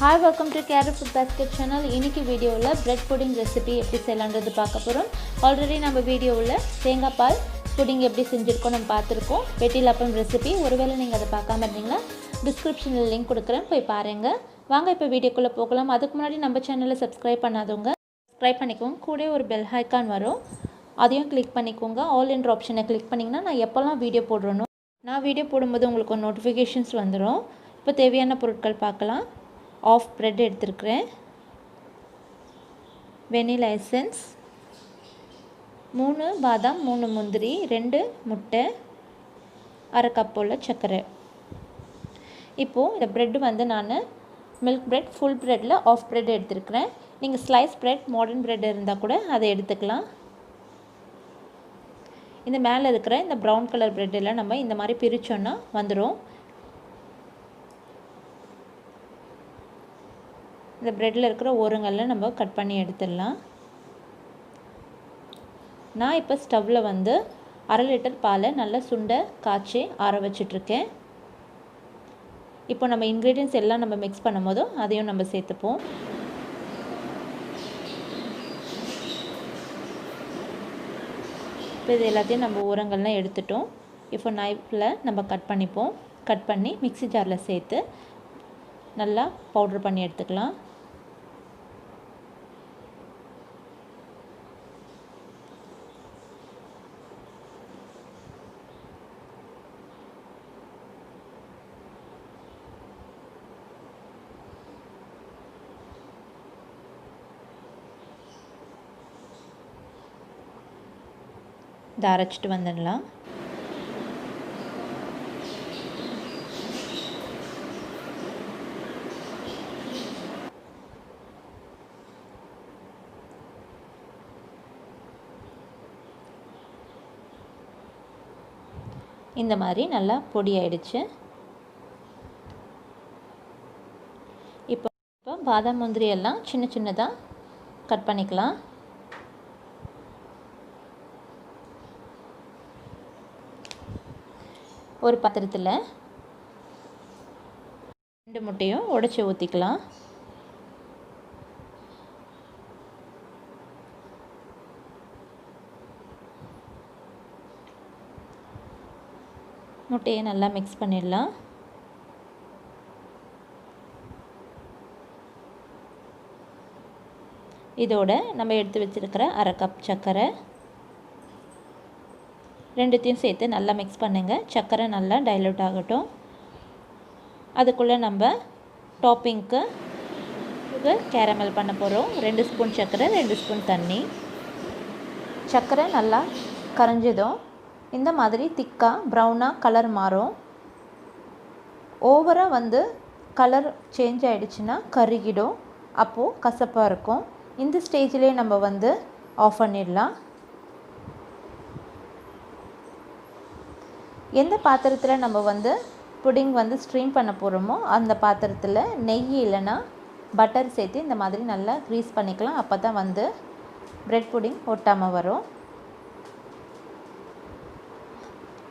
Hi, welcome to Keru Food Basket channel. இன்னைக்கு வீடியோல bread pudding recipe எப்படி செய்யலாம்ன்றது பார்க்க போறோம். ஆல்ரெடி நம்ம வீடியோல தேங்காய் பால் pudding எப்படி செஞ்சிருக்கோம் நம்ம பார்த்திருக்கோம். வெட்டில அப்பம் ரெசிபி. ஒருவேளை நீங்க அதை பார்க்காம இருந்தீங்கன்னா டிஸ்கிரிப்ஷன்ல லிங்க் கொடுக்கிறேன், போய் பாருங்க. வாங்க இப்போ வீடியோக்குள்ள போகலாம். அதுக்கு முன்னாடி நம்ம சேனலை சப்ஸ்கிரைப் பண்ணாதவங்க சப்ஸ்கிரைப் பண்ணிக்கோங்க. கூட ஒரு பெல் ஐகான் வரும், அதையும் கிளிக் பண்ணிக்கோங்க. ஆல் என்ற ஆப்ஷனை கிளிக் பண்ணிங்கன்னா நான் எப்போல்லாம் வீடியோ போடுறேனோ நான் வீடியோ போடும்போது உங்களுக்கு நோட்டிஃபிகேஷன்ஸ் வந்துடும். இப்போ தேவையான பொருட்கள் பார்க்கலாம். ஆஃப் பிரெட் எடுத்துருக்கிறேன், வெனிலா எசன்ஸ், 3 பாதாம், 3 முந்திரி, 2 முட்டை, அரை கப் போல் சர்க்கரை. இப்போது இந்த ப்ரெட் வந்து நான் மில்க் ப்ரெட், ஃபுல் ப்ரெட்டில் ஆஃப் ப்ரெட் எடுத்துருக்கிறேன். நீங்கள் ஸ்லைஸ் ப்ரெட், மாடர்ன் ப்ரெட் இருந்தால் கூட அதை எடுத்துக்கலாம். இந்த மேலே இருக்கிற இந்த ப்ரௌன் கலர் ப்ரெட்டெல்லாம் நம்ம இந்த மாதிரி பிரித்தோன்னா வந்துடும். இந்த ப்ரெட்டில் இருக்கிற ஓரங்களில் நம்ம கட் பண்ணி எடுத்துடலாம். நான் இப்போ ஸ்டவ்வில் வந்து 1/2 லிட்டர் பாலை நல்லா சுண்டை காய்ச்சி ஆற வச்சிட்ருக்கேன். இப்போ நம்ம இன்க்ரீடியன்ஸ் எல்லாம் நம்ம மிக்ஸ் பண்ணும் போதும் அதையும் நம்ம சேர்த்துப்போம். இப்போ இது எல்லாத்தையும் நம்ம ஓரங்கள்லாம் எடுத்துட்டோம். இப்போ நைஃப்பில் நம்ம கட் பண்ணிப்போம். கட் பண்ணி மிக்ஸி ஜாரில் சேர்த்து நல்லா பவுட்ரு பண்ணி எடுத்துக்கலாம். இதை அரைச்சிட்டு வந்துடலாம். இந்த மாதிரி நல்லா பொடி ஆயிடுச்சு. இப்போ பாதாம் முந்திரி எல்லாம் சின்ன சின்னதாக கட் பண்ணிக்கலாம். ஒரு பாத்திரத்தில் 2 முட்டையும் உடைச்சி ஊற்றிக்கலாம். முட்டையை நல்லா மிக்ஸ் பண்ணிடலாம். இதோட நம்ம எடுத்து வச்சுருக்கிற அரை கப் சர்க்கரை ரெண்டுத்தையும் சேர்த்து நல்லா மிக்ஸ் பண்ணுங்கள். சர்க்கரை நல்லா டைல்யூட் ஆகட்டும். அதுக்குள்ளே நம்ம டாப்பிங்க்கு சுகர் கேரமல் பண்ண போகிறோம். 2 ஸ்பூன் சர்க்கரை, 2 ஸ்பூன் தண்ணி. சர்க்கரை நல்லா கரைஞ்சதும் இந்த மாதிரி திக்காக ப்ரௌனாக கலர் மாறும். ஓவராக வந்து கலர் சேஞ்ச் ஆகிடுச்சுன்னா கருகிடும், அப்போது கசப்பாக இருக்கும். இந்த ஸ்டேஜ்லேயே நம்ம வந்து ஆஃப் பண்ணிடலாம். எந்த பாத்திரத்தில் நம்ம வந்து புடிங் வந்து ஸ்ட்ரீம் பண்ண போகிறோமோ அந்த பாத்திரத்தில் நெய் இல்லைன்னா பட்டர் சேர்த்து இந்த மாதிரி நல்லா க்ரீஸ் பண்ணிக்கலாம். அப்போ தான் வந்து ப்ரெட் புடிங் ஒட்டாமல் வரும்.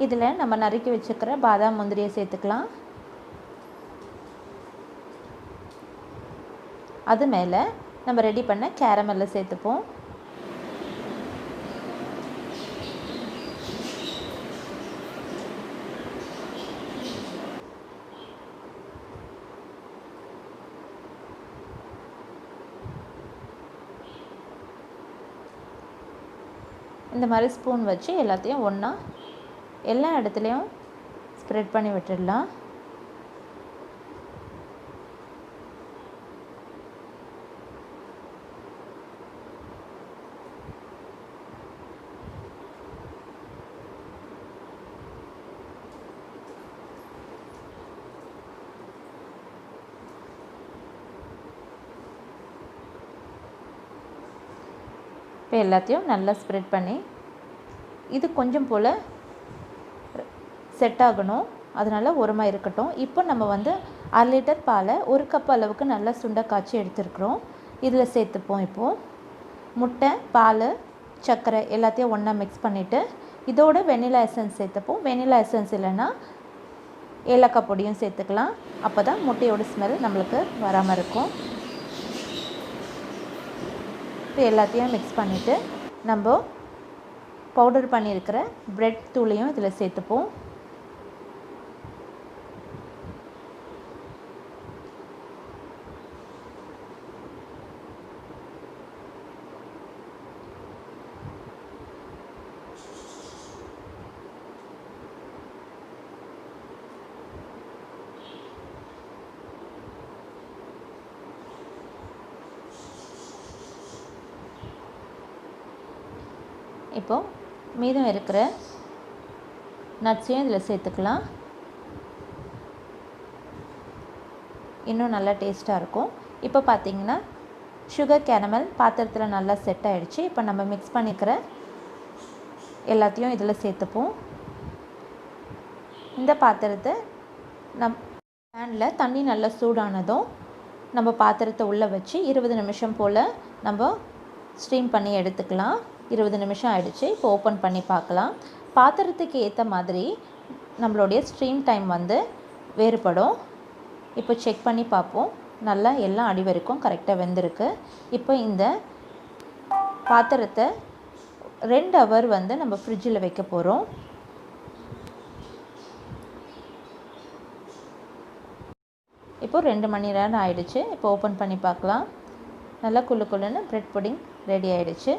இதில் நம்ம நறுக்கி வச்சுக்கிற பாதாம் முந்திரியை சேர்த்துக்கலாம். அது மேலே நம்ம ரெடி பண்ண கேரமெல்லை சேர்த்துப்போம். இந்த மாதிரி ஸ்பூன் வச்சு எல்லாத்தையும் ஒன்றா எல்லா இடத்துலையும் ஸ்ப்ரெட் பண்ணி விட்டுடலாம். இப்போ எல்லாத்தையும் நல்லா ஸ்ப்ரெட் பண்ணி இது கொஞ்சம் போல் செட் ஆகணும், அதனால் ஓரமாக இருக்கட்டும். இப்போ நம்ம வந்து 1/2 லிட்டர் பாலை 1 கப் அளவுக்கு நல்லா சுண்டை காய்ச்சி எடுத்துருக்குறோம். இதில் சேர்த்துப்போம். இப்போது முட்டை, பால், சர்க்கரை எல்லாத்தையும் ஒன்றா மிக்ஸ் பண்ணிவிட்டு இதோட வெனிலா எசன்ஸ் சேர்த்துப்போம். வெனிலா எசன்ஸ் இல்லைன்னா ஏலக்காய் பொடியும் சேர்த்துக்கலாம். அப்போ தான் முட்டையோட ஸ்மெல் நம்மளுக்கு வராமல் இருக்கும். இப்போ எல்லாத்தையும் மிக்ஸ் பண்ணிவிட்டு நம்ம பவுடர் பண்ணியிருக்கிற பிரெட் தூளையும் இதில் சேர்த்துப்போம். இப்போது மீதம் இருக்கிற நட்ஸையும் இதில் சேர்த்துக்கலாம். இன்னும் நல்லா டேஸ்ட்டாக இருக்கும். இப்போ பார்த்திங்கன்னா சுகர் கேரமல் பாத்திரத்தில் நல்லா செட் ஆகிடுச்சு. இப்போ நம்ம மிக்ஸ் பண்ணிக்கிற எல்லாத்தையும் இதில் சேர்த்துப்போம். இந்த பாத்திரத்தை பேனில் தண்ணி நல்லா சூடானதும் நம்ம பாத்திரத்தை உள்ளே வச்சு 20 நிமிஷம் போல் நம்ம ஸ்டீம் பண்ணி எடுத்துக்கலாம். 20 நிமிஷம் ஆகிடுச்சு. இப்போ ஓப்பன் பண்ணி பார்க்கலாம். பாத்திரத்துக்கு ஏற்ற மாதிரி நம்மளுடைய ஸ்ட்ரீம் டைம் வேறுபடும். இப்போ செக் பண்ணி பார்ப்போம். நல்லா எல்லாம் அடி வரைக்கும் கரெக்டாக வெந்திருக்கு. இப்போ இந்த பாத்திரத்தை 2 ஹவர் நம்ம ஃப்ரிட்ஜில் வைக்க போகிறோம். இப்போ 2 மணி நேரம் ஆகிடுச்சு. இப்போ ஓப்பன் பண்ணி பார்க்கலாம். நல்லா குள்ளுன்னு பிரெட் புடிங் ரெடி ஆகிடுச்சு.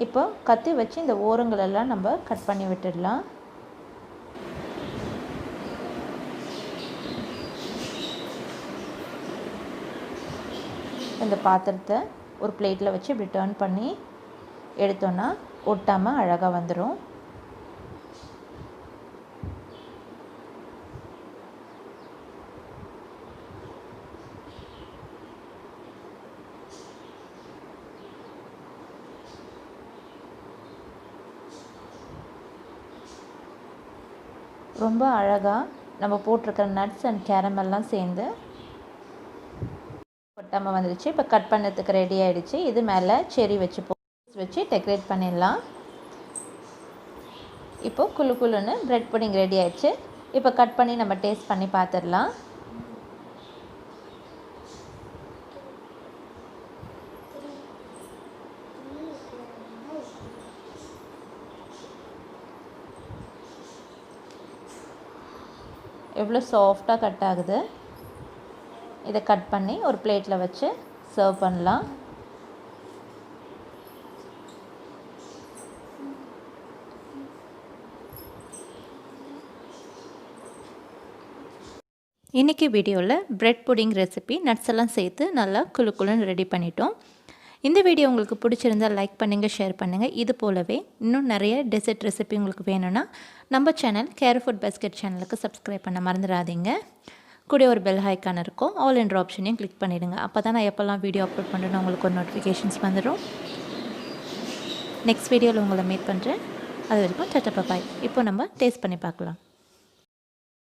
இப்போ கத்தி வச்சு இந்த ஓரங்களெல்லாம் நம்ம கட் பண்ணி விட்டுடலாம். இந்த பாத்திரத்தை ஒரு பிளேட்டில் வச்சு இப்படி டர்ன் பண்ணி எடுத்தோன்னா ஒட்டாமல் அழகாக வந்துடும். ரொம்ப அழகாக நம்ம போட்டிருக்கிற நட்ஸ் அண்ட் கேரமெல்லாம் சேர்ந்து ஒட்டாமல் வந்துடுச்சு. இப்போ கட் பண்ணுறதுக்கு ரெடி ஆகிடுச்சு. இது மேலே செரி வச்சு டெக்கரேட் பண்ணிடலாம். இப்போது குள்ளுன்னு பிரெட் புடிங் ரெடி ஆகிடுச்சு. இப்போ கட் பண்ணி நம்ம டேஸ்ட் பண்ணி பார்த்துடலாம். எவ்வளோ சாஃப்டாக கட் ஆகுது. இதை கட் பண்ணி ஒரு பிளேட்டில் வச்சு சர்வ் பண்ணலாம். இன்றைக்கி வீடியோவில் பிரெட் புடிங் ரெசிபி நட்ஸ் எல்லாம் சேர்த்து நல்லா குள்ளுன்னு ரெடி பண்ணிட்டோம். இந்த வீடியோ உங்களுக்கு பிடிச்சிருந்தால் லைக் பண்ணுங்கள், ஷேர் பண்ணுங்கள். இது போலவே இன்னும் நிறைய டெசர்ட் ரெசிபி உங்களுக்கு வேணும்னா நம்ம சேனல் கேரு ஃபுட் பாஸ்கெட் சேனலுக்கு சப்ஸ்கிரைப் பண்ண மறந்துடாதீங்க. கூட ஒரு பெல் ஐக்கான் இருக்கும். ஆல் என்ற ஆப்ஷனையும் கிளிக் பண்ணிவிடுங்க. அப்போ தான் நான் எப்போல்லாம் வீடியோ அப்லோட் பண்ணுறேன்னு உங்களுக்கு ஒரு நோட்டிஃபிகேஷன்ஸ் வந்துடும். நெக்ஸ்ட் வீடியோவில் உங்களை மீட் பண்ணுறேன். அது வரைக்கும் டாடா பாய். இப்போ நம்ம டேஸ்ட் பண்ணி பார்க்கலாம்.